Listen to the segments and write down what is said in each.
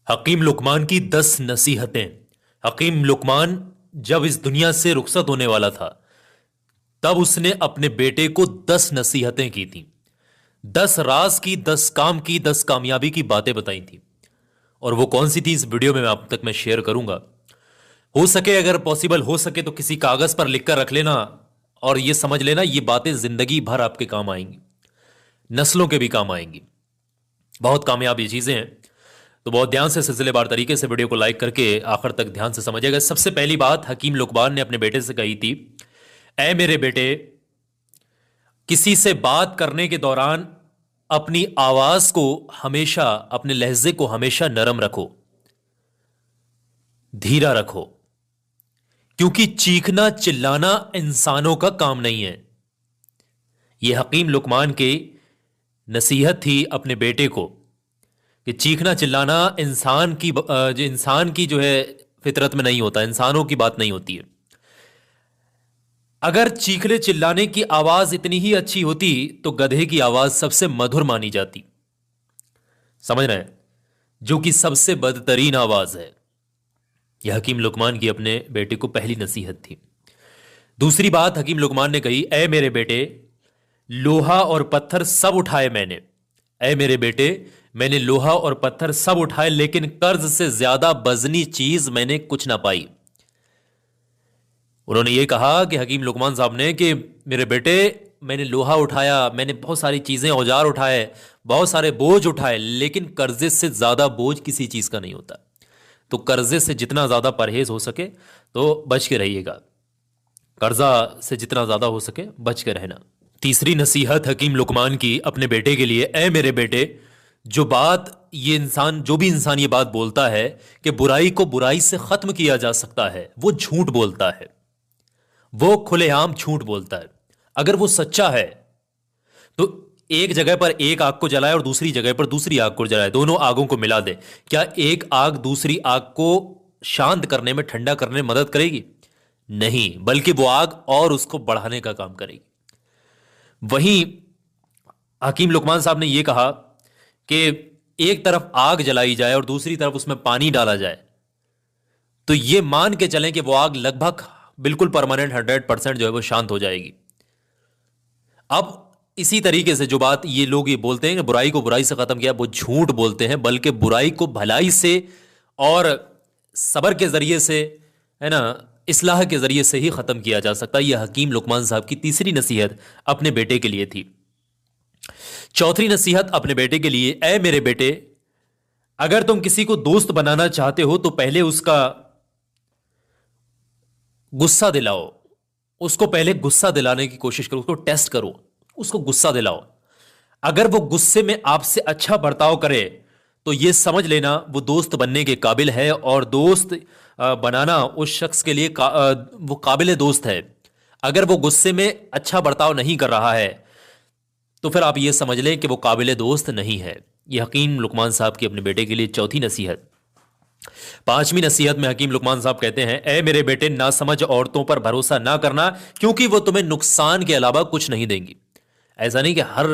हकीम लुकमान की 10 नसीहतें। हकीम लुकमान जब इस दुनिया से रुखसत होने वाला था तब उसने अपने बेटे को 10 नसीहतें की थी। 10 राज की, 10 काम की, 10 कामयाबी की बातें बताई थी। और वो कौन सी थी इस वीडियो में मैं आप तक मैं शेयर करूंगा। हो सके, अगर पॉसिबल हो सके तो किसी कागज पर लिखकर रख लेना और ये समझ लेना ये बातें जिंदगी भर आपके काम आएंगी, नस्लों के भी काम आएंगी। बहुत कामयाब ये चीजें हैं। तो बहुत ध्यान से सिलसिलेवार तरीके से वीडियो को लाइक करके आखिर तक ध्यान से समझिएगा। सबसे पहली बात हकीम लुकमान ने अपने बेटे से कही थी, ऐ मेरे बेटे, किसी से बात करने के दौरान अपनी आवाज को हमेशा, अपने लहजे को हमेशा नरम रखो, धीरा रखो, क्योंकि चीखना चिल्लाना इंसानों का काम नहीं है। यह हकीम लुकमान की नसीहत थी अपने बेटे को कि चीखना चिल्लाना इंसान की जो है फितरत में नहीं होता, इंसानों की बात नहीं होती है। अगर चीखने चिल्लाने की आवाज इतनी ही अच्छी होती तो गधे की आवाज सबसे मधुर मानी जाती। समझ रहे हैं? जो कि सबसे बदतरीन आवाज है। यह हकीम लुकमान की अपने बेटे को पहली नसीहत थी। दूसरी बात हकीम लुकमान ने कही, ऐ मेरे बेटे, लोहा और पत्थर सब उठाए मैंने। ऐ मेरे बेटे, मैंने लोहा और पत्थर सब उठाए, लेकिन कर्ज से ज्यादा वजनी चीज मैंने कुछ ना पाई। उन्होंने ये कहा कि हकीम लुकमान साहब ने कि मेरे बेटे, मैंने लोहा उठाया, मैंने बहुत सारी चीजें, औजार उठाए, बहुत सारे बोझ उठाए, लेकिन कर्जे से ज्यादा बोझ किसी चीज का नहीं होता। तो कर्जे से जितना ज्यादा परहेज हो सके तो बच के रहिएगा। कर्जा से जितना ज्यादा हो सके बच के रहना। तीसरी नसीहत हकीम लुकमान की अपने बेटे के लिए, ऐ मेरे बेटे, जो भी इंसान ये बात बोलता है कि बुराई को बुराई से खत्म किया जा सकता है, वो झूठ बोलता है। वो खुलेआम झूठ बोलता है। अगर वो सच्चा है तो एक जगह पर एक आग को जलाए और दूसरी जगह पर दूसरी आग को जलाए, दोनों आगों को मिला दे। क्या एक आग दूसरी आग को शांत करने में, ठंडा करने में मदद करेगी? नहीं, बल्कि वो आग और उसको बढ़ाने का काम करेगी। वहीं हकीम लुकमान साहब ने यह कहा कि एक तरफ आग जलाई जाए और दूसरी तरफ उसमें पानी डाला जाए तो यह मान के चलें कि वो आग लगभग बिल्कुल परमानेंट 100% जो है वो शांत हो जाएगी। अब इसी तरीके से जो बात ये लोग ये बोलते हैं कि बुराई को बुराई से खत्म किया, वो झूठ बोलते हैं। बल्कि बुराई को भलाई से और सबर के जरिए से, है ना, इस्लाह के जरिए से ही खत्म किया जा सकता है। यह हकीम लुकमान साहब की तीसरी नसीहत अपने बेटे के लिए थी। चौथी नसीहत अपने बेटे के लिए, ऐ मेरे बेटे, अगर तुम किसी को दोस्त बनाना चाहते हो तो पहले उसका गुस्सा दिलाओ। उसको पहले गुस्सा दिलाने की कोशिश करो, उसको टेस्ट करो, उसको गुस्सा दिलाओ। अगर वो गुस्से में आपसे अच्छा बर्ताव करे तो यह समझ लेना वो दोस्त बनने के काबिल है, और दोस्त बनाना उस शख्स के लिए वो काबिल दोस्त है। अगर वो गुस्से में अच्छा बर्ताव नहीं कर रहा है तो फिर आप ये समझ लें कि वो काबिल दोस्त नहीं है। यह हकीम लुकमान साहब की अपने बेटे के लिए चौथी नसीहत। पांचवी नसीहत में हकीम लुकमान साहब कहते हैं, ऐ मेरे बेटे, नासमझ औरतों पर भरोसा ना करना, क्योंकि वो तुम्हें नुकसान के अलावा कुछ नहीं देंगी। ऐसा नहीं कि हर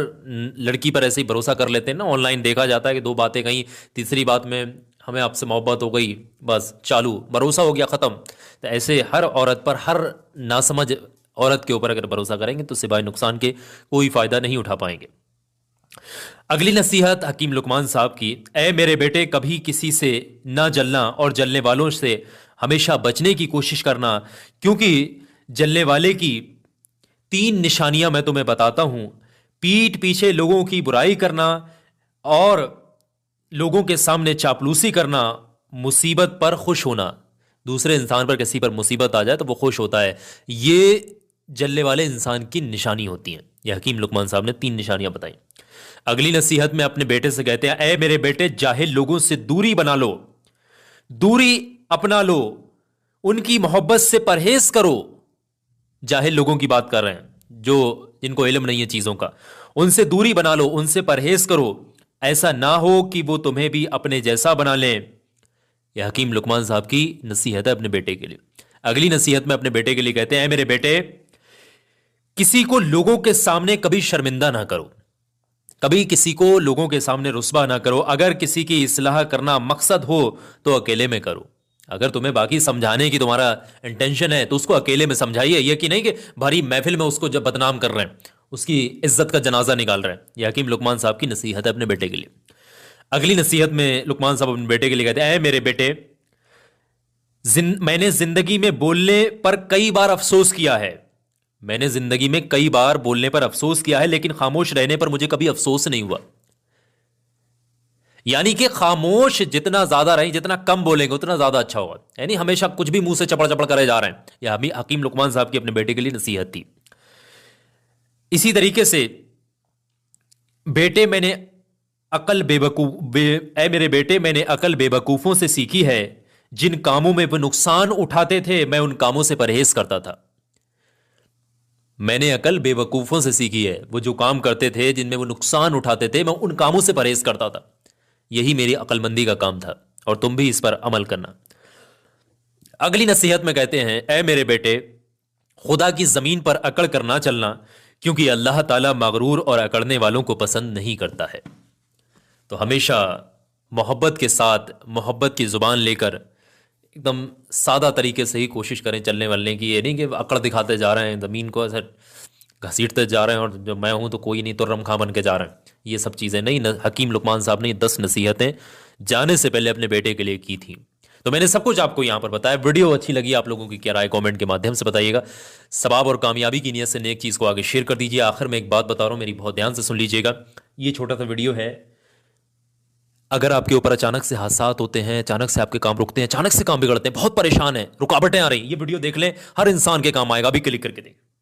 लड़की पर ऐसे ही भरोसा कर लेते हैं ना। ऑनलाइन देखा जाता है कि दो बातें कहीं, तीसरी बात में हमें आपसे मोहब्बत हो गई, बस चालू, भरोसा हो गया, खत्म। तो ऐसे हर औरत पर, हर नासमझ औरत के ऊपर अगर भरोसा करेंगे तो सिवाय नुकसान के कोई फायदा नहीं उठा पाएंगे। अगली नसीहत हकीम लुकमान साहब की, ऐ मेरे बेटे, कभी किसी से ना जलना और जलने वालों से हमेशा बचने की कोशिश करना, क्योंकि जलने वाले की 3 निशानियां मैं तुम्हें बताता हूं। पीठ पीछे लोगों की बुराई करना, और लोगों के सामने चापलूसी करना, मुसीबत पर खुश होना। दूसरे इंसान पर किसी पर मुसीबत आ जाए तो वो खुश होता है। ये जलने वाले इंसान की निशानी होती हैं। यह हकीम लुकमान साहब ने 3 निशानियां बताई। अगली नसीहत में अपने बेटे से कहते हैं, ऐ मेरे बेटे, जाहिल लोगों से दूरी बना लो, दूरी अपना लो, उनकी मोहब्बत से परहेज करो। जाहिल लोगों की बात कर रहे हैं, जो जिनको इल्म नहीं है चीजों का, उनसे दूरी बना लो, उनसे परहेज करो। ऐसा ना हो कि वो तुम्हें भी अपने जैसा बना लें। यह हकीम लुकमान साहब की नसीहत है अपने बेटे के लिए। अगली नसीहत में अपने बेटे के लिए कहते हैं, मेरे बेटे, किसी को लोगों के सामने कभी शर्मिंदा ना करो, कभी किसी को लोगों के सामने रुस्वा ना करो। अगर किसी की इस्लाह करना मकसद हो तो अकेले में करो। अगर तुम्हें बाकी समझाने की तुम्हारा इंटेंशन है तो उसको अकेले में समझाइए, ये कि नहीं कि भारी महफिल में उसको जब बदनाम कर रहे हैं, उसकी इज्जत का जनाजा निकाल रहे हैं। यह हकीम लुकमान साहब की नसीहत है अपने बेटे के लिए। अगली नसीहत में लुकमान साहब अपने बेटे के लिए कहते हैं, ऐ मेरे बेटे, मैंने जिंदगी में बोलने पर कई बार अफसोस किया है। मैंने जिंदगी में कई बार बोलने पर अफसोस किया है, लेकिन खामोश रहने पर मुझे कभी अफसोस नहीं हुआ। यानी कि खामोश जितना ज्यादा रहें, जितना कम बोलेंगे उतना ज्यादा अच्छा होगा। यानी हमेशा कुछ भी मुंह से चपड़ चपड़ करे जा रहे हैं। यह अभी हकीम लुकमान साहब की अपने बेटे के लिए नसीहत थी। इसी तरीके से बेटे मैंने ऐ मेरे बेटे, मैंने अकल बेवकूफों से सीखी है। जिन कामों में वो नुकसान उठाते थे मैं उन कामों से परहेज करता था। मैंने अकल बेवकूफों से सीखी है, वो जो काम करते थे जिनमें वो नुकसान उठाते थे मैं उन कामों से परहेज करता था। यही मेरी अकलमंदी का काम था और तुम भी इस पर अमल करना। अगली नसीहत में कहते हैं, ऐ मेरे बेटे, खुदा की जमीन पर अकड़ कर ना चलना, क्योंकि अल्लाह ताला मगरूर और अकड़ने वालों को पसंद नहीं करता है। तो हमेशा मोहब्बत के साथ, मोहब्बत की जुबान लेकर एकदम सादा तरीके से ही कोशिश करें चलने वालने की। ये नहीं कि अकड़ दिखाते जा रहे हैं, ज़मीन को ऐसे घसीटते जा रहे हैं और जो मैं हूं तो कोई नहीं, तो रमखा बन के जा रहे हैं। ये सब चीज़ें नहीं। हकीम लुकमान साहब ने 10 नसीहतें जाने से पहले अपने बेटे के लिए की थी। तो मैंने सब कुछ आपको यहां पर बताया। वीडियो अच्छी लगी, आप लोगों की क्या राय कमेंट के माध्यम से बताइएगा। सवाब और कामयाबी की नीयत से नेक चीज़ को आगे शेयर कर दीजिए। आखिर में एक बात बता रहा हूं, मेरी बहुत ध्यान से सुन लीजिएगा। ये छोटा सा वीडियो है। अगर आपके ऊपर अचानक से हादसात होते हैं, अचानक से आपके काम रुकते हैं, अचानक से काम बिगड़ते हैं, बहुत परेशान है, रुकावटें आ रही, ये वीडियो देख लें, हर इंसान के काम आएगा। अभी क्लिक करके देखें।